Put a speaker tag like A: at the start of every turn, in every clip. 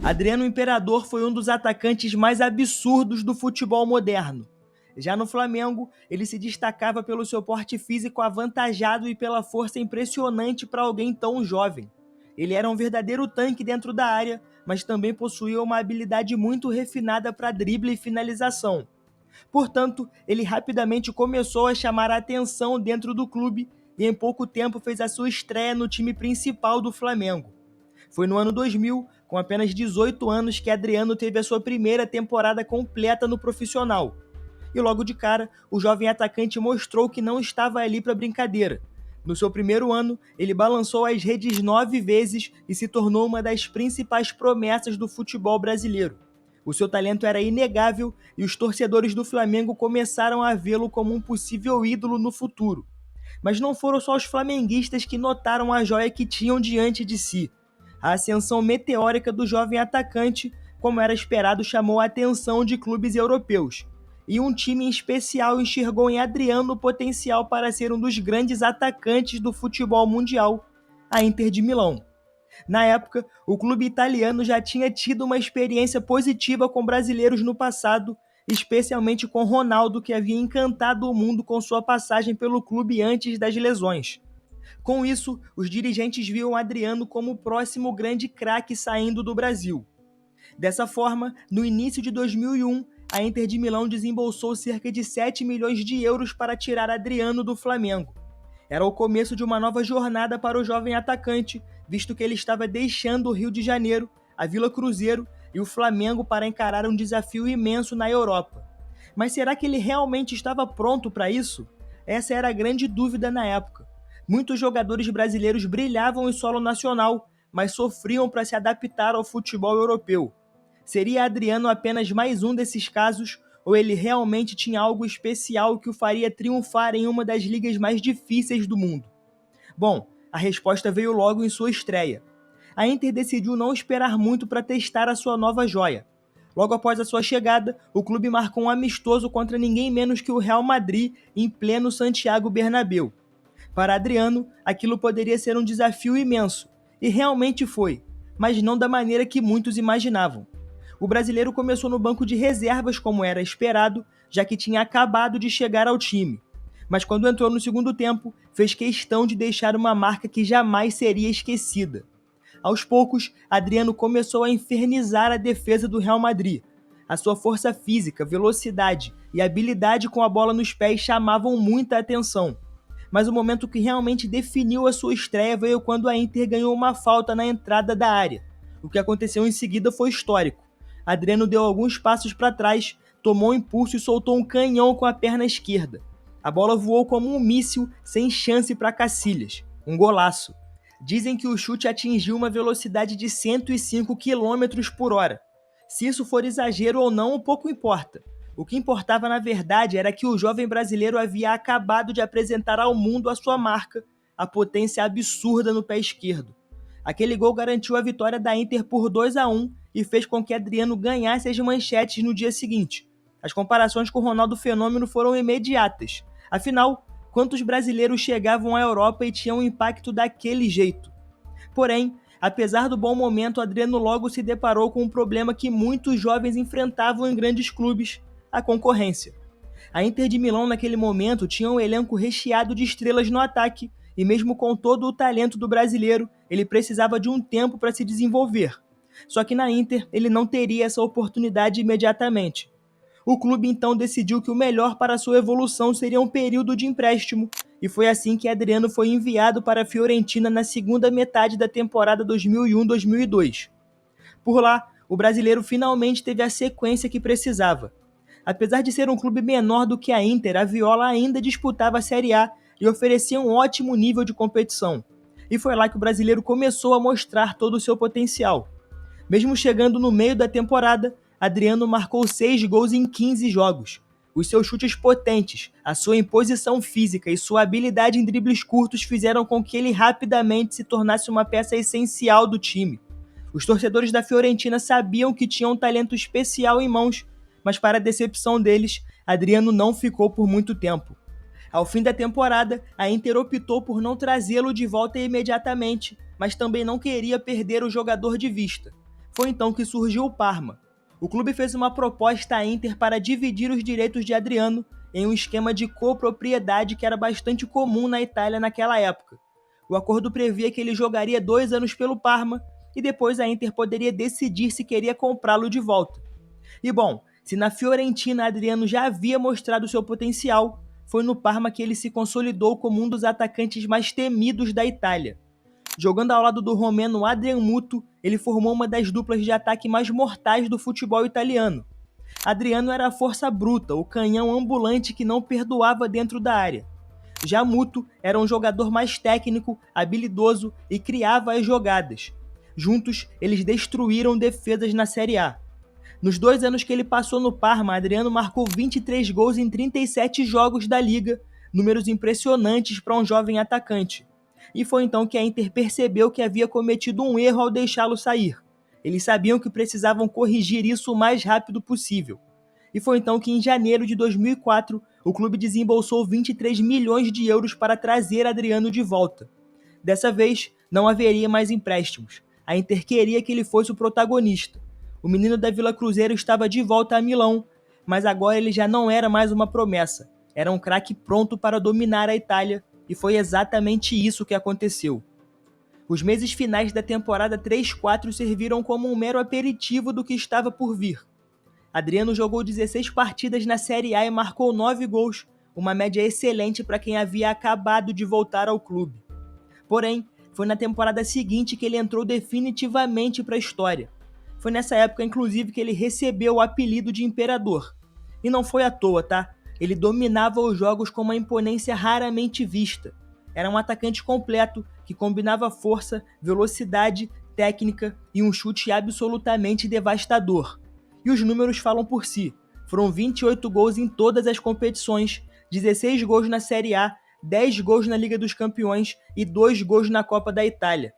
A: Adriano Imperador foi um dos atacantes mais absurdos do futebol moderno. Já no Flamengo, ele se destacava pelo seu porte físico avantajado e pela força impressionante para alguém tão jovem. Ele era um verdadeiro tanque dentro da área, mas também possuía uma habilidade muito refinada para drible e finalização. Portanto, ele rapidamente começou a chamar a atenção dentro do clube e em pouco tempo fez a sua estreia no time principal do Flamengo. Foi no ano 2000, com apenas 18 anos, que Adriano teve a sua primeira temporada completa no profissional. E logo de cara, o jovem atacante mostrou que não estava ali para brincadeira. No seu primeiro ano, ele balançou as redes 9 vezes e se tornou uma das principais promessas do futebol brasileiro. O seu talento era inegável e os torcedores do Flamengo começaram a vê-lo como um possível ídolo no futuro. Mas não foram só os flamenguistas que notaram a joia que tinham diante de si. A ascensão meteórica do jovem atacante, como era esperado, chamou a atenção de clubes europeus. E um time em especial enxergou em Adriano o potencial para ser um dos grandes atacantes do futebol mundial, a Inter de Milão. Na época, o clube italiano já tinha tido uma experiência positiva com brasileiros no passado, especialmente com Ronaldo, que havia encantado o mundo com sua passagem pelo clube antes das lesões. Com isso, os dirigentes viam Adriano como o próximo grande craque saindo do Brasil. Dessa forma, no início de 2001, a Inter de Milão desembolsou cerca de 7 milhões de euros para tirar Adriano do Flamengo. Era o começo de uma nova jornada para o jovem atacante, visto que ele estava deixando o Rio de Janeiro, a Vila Cruzeiro e o Flamengo para encarar um desafio imenso na Europa. Mas será que ele realmente estava pronto para isso? Essa era a grande dúvida na época. Muitos jogadores brasileiros brilhavam em solo nacional, mas sofriam para se adaptar ao futebol europeu. Seria Adriano apenas mais um desses casos, ou ele realmente tinha algo especial que o faria triunfar em uma das ligas mais difíceis do mundo? Bom, a resposta veio logo em sua estreia. A Inter decidiu não esperar muito para testar a sua nova joia. Logo após a sua chegada, o clube marcou um amistoso contra ninguém menos que o Real Madrid em pleno Santiago Bernabéu. Para Adriano, aquilo poderia ser um desafio imenso, e realmente foi, mas não da maneira que muitos imaginavam. O brasileiro começou no banco de reservas como era esperado, já que tinha acabado de chegar ao time. Mas quando entrou no segundo tempo, fez questão de deixar uma marca que jamais seria esquecida. Aos poucos, Adriano começou a infernizar a defesa do Real Madrid. A sua força física, velocidade e habilidade com a bola nos pés chamavam muita atenção. Mas o momento que realmente definiu a sua estreia veio quando a Inter ganhou uma falta na entrada da área. O que aconteceu em seguida foi histórico. Adriano deu alguns passos para trás, tomou um impulso e soltou um canhão com a perna esquerda. A bola voou como um míssil, sem chance para Cacilhas. Um golaço. Dizem que o chute atingiu uma velocidade de 105 km por hora. Se isso for exagero ou não, pouco importa. O que importava na verdade era que o jovem brasileiro havia acabado de apresentar ao mundo a sua marca, a potência absurda no pé esquerdo. Aquele gol garantiu a vitória da Inter por 2-1 e fez com que Adriano ganhasse as manchetes no dia seguinte. As comparações com o Ronaldo Fenômeno foram imediatas. Afinal, quantos brasileiros chegavam à Europa e tinham um impacto daquele jeito? Porém, apesar do bom momento, Adriano logo se deparou com um problema que muitos jovens enfrentavam em grandes clubes: a concorrência. A Inter de Milão naquele momento tinha um elenco recheado de estrelas no ataque, e mesmo com todo o talento do brasileiro, ele precisava de um tempo para se desenvolver. Só que na Inter ele não teria essa oportunidade imediatamente. O clube então decidiu que o melhor para sua evolução seria um período de empréstimo, e foi assim que Adriano foi enviado para a Fiorentina na segunda metade da temporada 2001-2002. Por lá, o brasileiro finalmente teve a sequência que precisava. Apesar de ser um clube menor do que a Inter, a Viola ainda disputava a Série A e oferecia um ótimo nível de competição. E foi lá que o brasileiro começou a mostrar todo o seu potencial. Mesmo chegando no meio da temporada, Adriano marcou 6 gols em 15 jogos. Os seus chutes potentes, a sua imposição física e sua habilidade em dribles curtos fizeram com que ele rapidamente se tornasse uma peça essencial do time. Os torcedores da Fiorentina sabiam que tinham um talento especial em mãos, mas para a decepção deles, Adriano não ficou por muito tempo. Ao fim da temporada, a Inter optou por não trazê-lo de volta imediatamente, mas também não queria perder o jogador de vista. Foi então que surgiu o Parma. O clube fez uma proposta à Inter para dividir os direitos de Adriano em um esquema de copropriedade que era bastante comum na Itália naquela época. O acordo previa que ele jogaria 2 anos pelo Parma e depois a Inter poderia decidir se queria comprá-lo de volta. E bom, se na Fiorentina Adriano já havia mostrado seu potencial, foi no Parma que ele se consolidou como um dos atacantes mais temidos da Itália. Jogando ao lado do romeno Adrian Mutu, ele formou uma das duplas de ataque mais mortais do futebol italiano. Adriano era a força bruta, o canhão ambulante que não perdoava dentro da área. Já Mutu era um jogador mais técnico, habilidoso e criava as jogadas. Juntos, eles destruíram defesas na Série A. Nos 2 anos que ele passou no Parma, Adriano marcou 23 gols em 37 jogos da Liga, números impressionantes para um jovem atacante. E foi então que a Inter percebeu que havia cometido um erro ao deixá-lo sair. Eles sabiam que precisavam corrigir isso o mais rápido possível. E foi então que em janeiro de 2004, o clube desembolsou 23 milhões de euros para trazer Adriano de volta. Dessa vez, não haveria mais empréstimos. A Inter queria que ele fosse o protagonista. O menino da Vila Cruzeiro estava de volta a Milão, mas agora ele já não era mais uma promessa. Era um craque pronto para dominar a Itália, e foi exatamente isso que aconteceu. Os meses finais da temporada 3-4 serviram como um mero aperitivo do que estava por vir. Adriano jogou 16 partidas na Série A e marcou 9 gols, uma média excelente para quem havia acabado de voltar ao clube. Porém, foi na temporada seguinte que ele entrou definitivamente para a história. Foi nessa época, inclusive, que ele recebeu o apelido de Imperador. E não foi à toa, tá? Ele dominava os jogos com uma imponência raramente vista. Era um atacante completo que combinava força, velocidade, técnica e um chute absolutamente devastador. E os números falam por si. Foram 28 gols em todas as competições, 16 gols na Série A, 10 gols na Liga dos Campeões e 2 gols na Copa da Itália.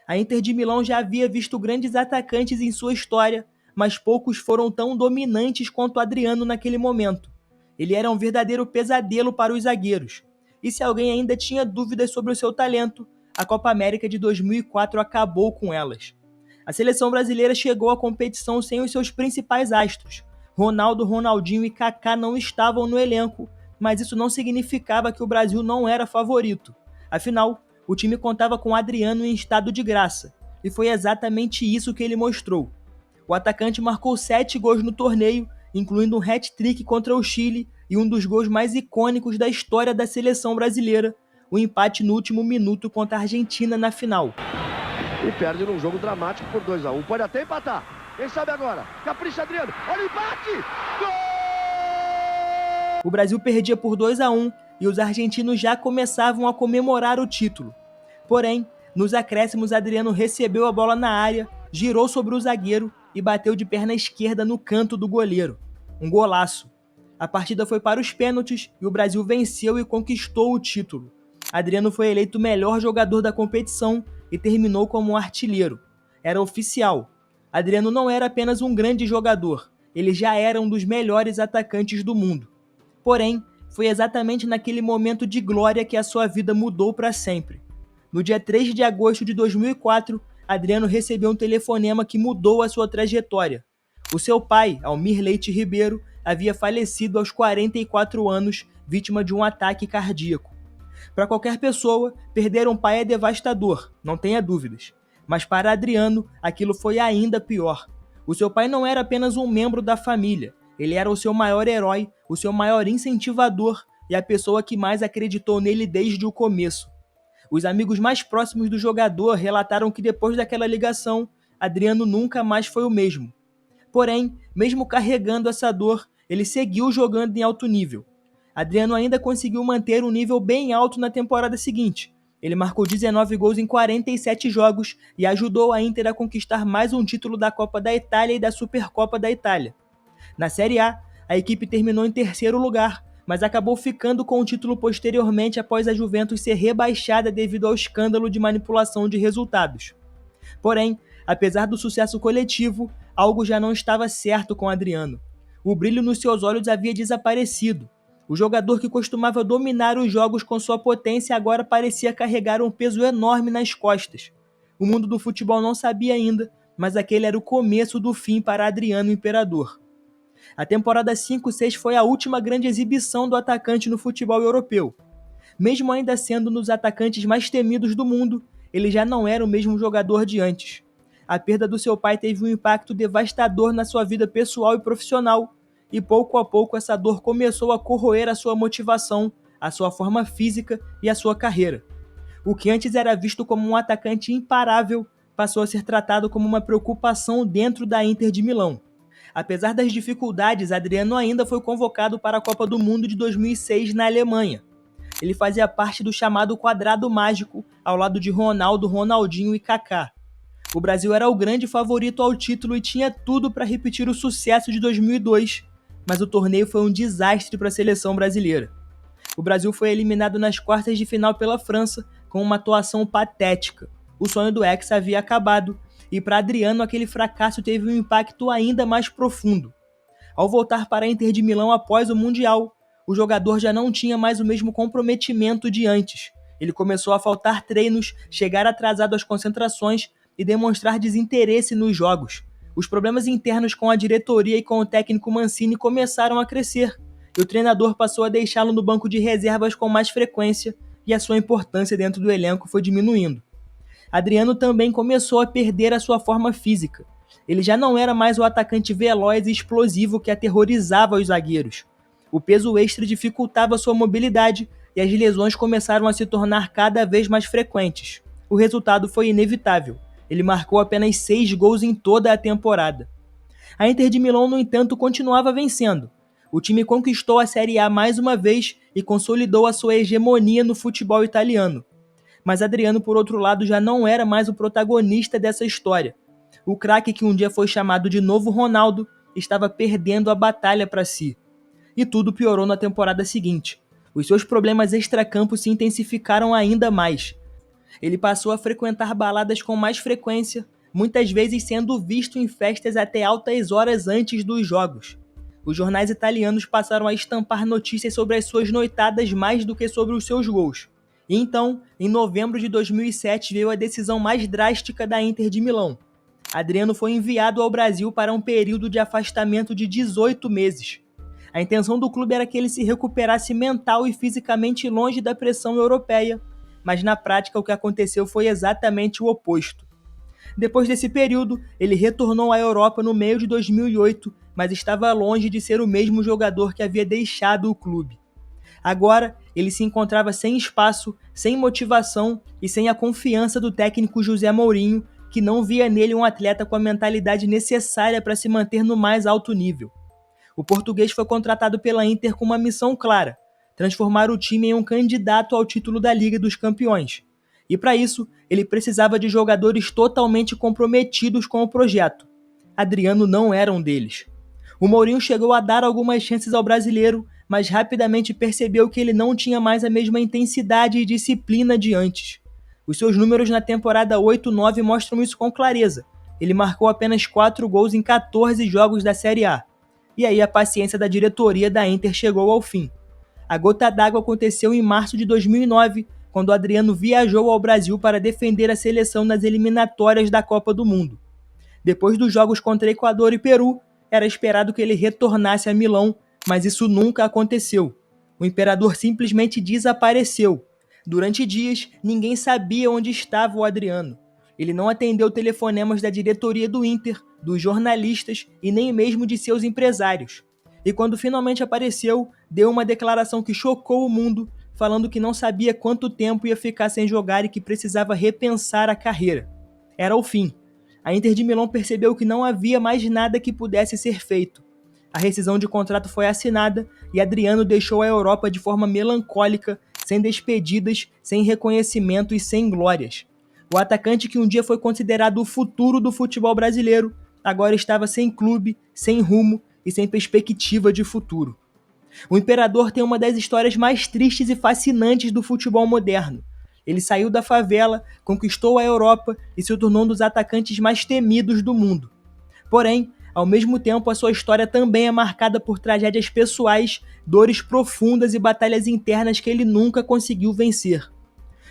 A: A Inter de Milão já havia visto grandes atacantes em sua história, mas poucos foram tão dominantes quanto Adriano naquele momento. Ele era um verdadeiro pesadelo para os zagueiros. E se alguém ainda tinha dúvidas sobre o seu talento, a Copa América de 2004 acabou com elas. A seleção brasileira chegou à competição sem os seus principais astros. Ronaldo, Ronaldinho e Kaká não estavam no elenco, mas isso não significava que o Brasil não era favorito. Afinal, o time contava com Adriano em estado de graça, e foi exatamente isso que ele mostrou. O atacante marcou 7 gols no torneio, incluindo um hat-trick contra o Chile e um dos gols mais icônicos da história da seleção brasileira, o empate no último minuto contra a Argentina na final.
B: E perde num jogo dramático por 2-1. Pode até empatar. Quem sabe agora? Capricha, Adriano. Olha o empate! Gol!
A: O Brasil perdia por 2-1 e os argentinos já começavam a comemorar o título. Porém, nos acréscimos, Adriano recebeu a bola na área, girou sobre o zagueiro e bateu de perna esquerda no canto do goleiro. Um golaço. A partida foi para os pênaltis e o Brasil venceu e conquistou o título. Adriano foi eleito o melhor jogador da competição e terminou como um artilheiro. Era oficial. Adriano não era apenas um grande jogador, ele já era um dos melhores atacantes do mundo. Porém, foi exatamente naquele momento de glória que a sua vida mudou para sempre. No dia 3 de agosto de 2004, Adriano recebeu um telefonema que mudou a sua trajetória. O seu pai, Almir Leite Ribeiro, havia falecido aos 44 anos, vítima de um ataque cardíaco. Para qualquer pessoa, perder um pai é devastador, não tenha dúvidas. Mas para Adriano, aquilo foi ainda pior. O seu pai não era apenas um membro da família, ele era o seu maior herói, o seu maior incentivador e a pessoa que mais acreditou nele desde o começo. Os amigos mais próximos do jogador relataram que depois daquela ligação, Adriano nunca mais foi o mesmo. Porém, mesmo carregando essa dor, ele seguiu jogando em alto nível. Adriano ainda conseguiu manter um nível bem alto na temporada seguinte. Ele marcou 19 gols em 47 jogos e ajudou a Inter a conquistar mais um título da Copa da Itália e da Supercopa da Itália. Na Série A, a equipe terminou em terceiro lugar, mas acabou ficando com o título posteriormente após a Juventus ser rebaixada devido ao escândalo de manipulação de resultados. Porém, apesar do sucesso coletivo, algo já não estava certo com Adriano. O brilho nos seus olhos havia desaparecido. O jogador que costumava dominar os jogos com sua potência agora parecia carregar um peso enorme nas costas. O mundo do futebol não sabia ainda, mas aquele era o começo do fim para Adriano Imperador. A temporada 5-6 foi a última grande exibição do atacante no futebol europeu. Mesmo ainda sendo um dos atacantes mais temidos do mundo, ele já não era o mesmo jogador de antes. A perda do seu pai teve um impacto devastador na sua vida pessoal e profissional, e pouco a pouco essa dor começou a corroer a sua motivação, a sua forma física e a sua carreira. O que antes era visto como um atacante imparável passou a ser tratado como uma preocupação dentro da Inter de Milão. Apesar das dificuldades, Adriano ainda foi convocado para a Copa do Mundo de 2006 na Alemanha. Ele fazia parte do chamado quadrado mágico, ao lado de Ronaldo, Ronaldinho e Kaká. O Brasil era o grande favorito ao título e tinha tudo para repetir o sucesso de 2002, mas o torneio foi um desastre para a seleção brasileira. O Brasil foi eliminado nas quartas de final pela França com uma atuação patética. O sonho do Hexa havia acabado e para Adriano aquele fracasso teve um impacto ainda mais profundo. Ao voltar para a Inter de Milão após o Mundial, o jogador já não tinha mais o mesmo comprometimento de antes. Ele começou a faltar treinos, chegar atrasado às concentrações e demonstrar desinteresse nos jogos. Os problemas internos com a diretoria e com o técnico Mancini começaram a crescer, e o treinador passou a deixá-lo no banco de reservas com mais frequência e a sua importância dentro do elenco foi diminuindo. Adriano também começou a perder a sua forma física. Ele já não era mais o atacante veloz e explosivo que aterrorizava os zagueiros. O peso extra dificultava sua mobilidade e as lesões começaram a se tornar cada vez mais frequentes. O resultado foi inevitável. Ele marcou apenas 6 gols em toda a temporada. A Inter de Milão, no entanto, continuava vencendo. O time conquistou a Série A mais uma vez e consolidou a sua hegemonia no futebol italiano. Mas Adriano, por outro lado, já não era mais o protagonista dessa história. O craque que um dia foi chamado de novo Ronaldo estava perdendo a batalha para si. E tudo piorou na temporada seguinte. Os seus problemas extracampo se intensificaram ainda mais. Ele passou a frequentar baladas com mais frequência, muitas vezes sendo visto em festas até altas horas antes dos jogos. Os jornais italianos passaram a estampar notícias sobre as suas noitadas mais do que sobre os seus gols. E então, em novembro de 2007, veio a decisão mais drástica da Inter de Milão. Adriano foi enviado ao Brasil para um período de afastamento de 18 meses. A intenção do clube era que ele se recuperasse mental e fisicamente longe da pressão europeia, mas na prática o que aconteceu foi exatamente o oposto. Depois desse período, ele retornou à Europa no meio de 2008, mas estava longe de ser o mesmo jogador que havia deixado o clube. Agora, ele se encontrava sem espaço, sem motivação e sem a confiança do técnico José Mourinho, que não via nele um atleta com a mentalidade necessária para se manter no mais alto nível. O português foi contratado pela Inter com uma missão clara: transformar o time em um candidato ao título da Liga dos Campeões. E para isso, ele precisava de jogadores totalmente comprometidos com o projeto. Adriano não era um deles. O Mourinho chegou a dar algumas chances ao brasileiro, mas rapidamente percebeu que ele não tinha mais a mesma intensidade e disciplina de antes. Os seus números na temporada 8-9 mostram isso com clareza. Ele marcou apenas 4 gols em 14 jogos da Série A. E aí a paciência da diretoria da Inter chegou ao fim. A gota d'água aconteceu em março de 2009, quando Adriano viajou ao Brasil para defender a seleção nas eliminatórias da Copa do Mundo. Depois dos jogos contra Equador e Peru, era esperado que ele retornasse a Milão, mas isso nunca aconteceu. O imperador simplesmente desapareceu. Durante dias, ninguém sabia onde estava o Adriano. Ele não atendeu telefonemas da diretoria do Inter, dos jornalistas e nem mesmo de seus empresários. E quando finalmente apareceu, deu uma declaração que chocou o mundo, falando que não sabia quanto tempo ia ficar sem jogar e que precisava repensar a carreira. Era o fim. A Inter de Milão percebeu que não havia mais nada que pudesse ser feito. A rescisão de contrato foi assinada e Adriano deixou a Europa de forma melancólica, sem despedidas, sem reconhecimento e sem glórias. O atacante que um dia foi considerado o futuro do futebol brasileiro, agora estava sem clube, sem rumo e sem perspectiva de futuro. O Imperador tem uma das histórias mais tristes e fascinantes do futebol moderno. Ele saiu da favela, conquistou a Europa e se tornou um dos atacantes mais temidos do mundo. Porém, ao mesmo tempo, a sua história também é marcada por tragédias pessoais, dores profundas e batalhas internas que ele nunca conseguiu vencer.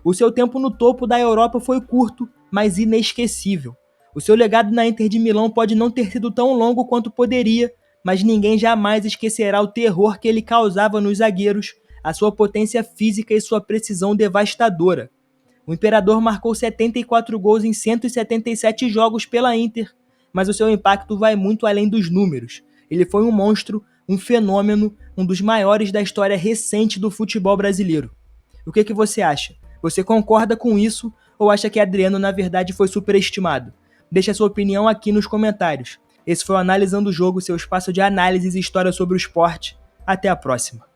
A: O seu tempo no topo da Europa foi curto, mas inesquecível. O seu legado na Inter de Milão pode não ter sido tão longo quanto poderia, mas ninguém jamais esquecerá o terror que ele causava nos zagueiros, a sua potência física e sua precisão devastadora. O Imperador marcou 74 gols em 177 jogos pela Inter, mas o seu impacto vai muito além dos números. Ele foi um monstro, um fenômeno, um dos maiores da história recente do futebol brasileiro. O que você acha? Você concorda com isso ou acha que Adriano na verdade foi superestimado? Deixe a sua opinião aqui nos comentários. Esse foi o Analisando o Jogo, seu espaço de análises e história sobre o esporte. Até a próxima.